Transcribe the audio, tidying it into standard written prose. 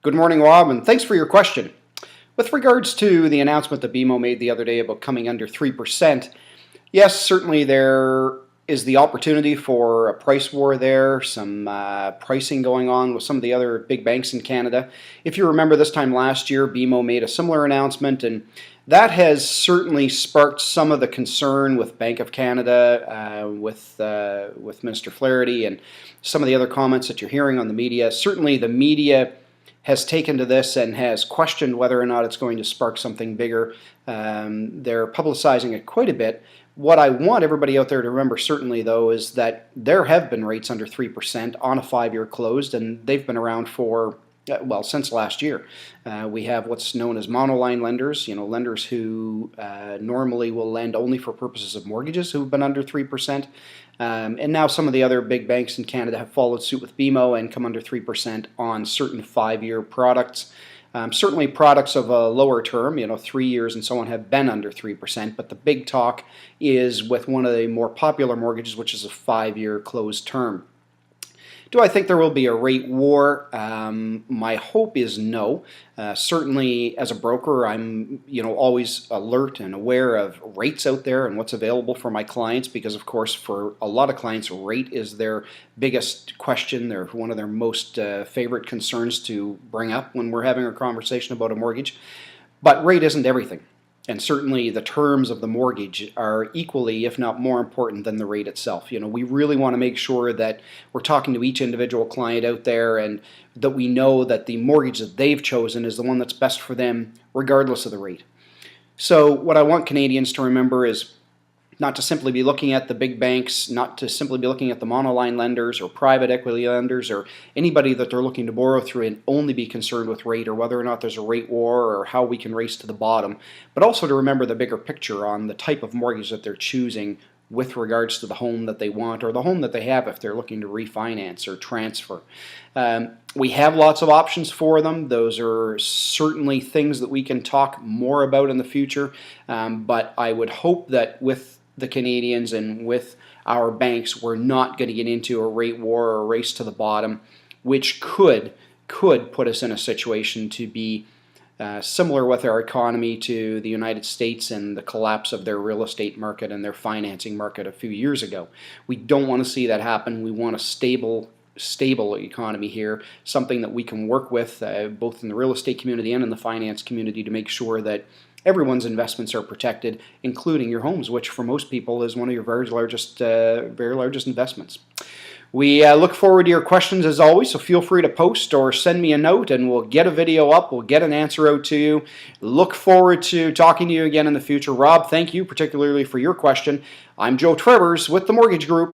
Good morning, Rob, and thanks for your question. With regards to the announcement that BMO made the other day about coming under 3%, yes, certainly there is the opportunity for a price war there, some pricing going on with some of the other big banks in Canada. If you remember this time last year, BMO made a similar announcement, and that has certainly sparked some of the concern with Bank of Canada, with Minister Flaherty, and some of the other comments that you're hearing on the media. Certainly the media has taken to this and has questioned whether or not it's going to spark something bigger. They're publicizing it quite a bit. What I want everybody out there to remember certainly, though, is that there have been rates under 3% on a 5-year closed, and they've been around for, well, since last year. We have what's known as monoline lenders, lenders who normally will lend only for purposes of mortgages, who've been under 3%. And now some of the other big banks in Canada have followed suit with BMO and come under 3% on certain 5-year products. Certainly products of a lower term, 3 years and so on, have been under 3%, but the big talk is with one of the more popular mortgages, which is a 5-year closed term. Do I think there will be a rate war? My hope is no. Certainly as a broker, I'm always alert and aware of rates out there and what's available for my clients, because of course for a lot of clients rate is their biggest question. They're one of their most favorite concerns to bring up when we're having a conversation about a mortgage. But rate isn't everything. And certainly the terms of the mortgage are equally, if not more important than the rate itself. We really want to make sure that we're talking to each individual client out there and that we know that the mortgage that they've chosen is the one that's best for them regardless of the rate. So what I want Canadians to remember is not to simply be looking at the big banks, not to simply be looking at the monoline lenders or private equity lenders or anybody that they're looking to borrow through and only be concerned with rate or whether or not there's a rate war or how we can race to the bottom, but also to remember the bigger picture on the type of mortgage that they're choosing with regards to the home that they want or the home that they have if they're looking to refinance or transfer. We have lots of options for them. Those are certainly things that we can talk more about in the future, but I would hope that with the Canadians and with our banks, we're not going to get into a rate war or a race to the bottom, which could put us in a situation to be similar with our economy to the United States and the collapse of their real estate market and their financing market a few years ago. We don't want to see that happen. We want a stable economy here, something that we can work with both in the real estate community and in the finance community to make sure that everyone's investments are protected, including your homes, which for most people is one of your very largest investments. We look forward to your questions as always, so feel free to post or send me a note and we'll get a video up, we'll get an answer out to you. Look forward to talking to you again in the future. Rob, thank you particularly for your question. I'm Joe Trevors with the Mortgage Group.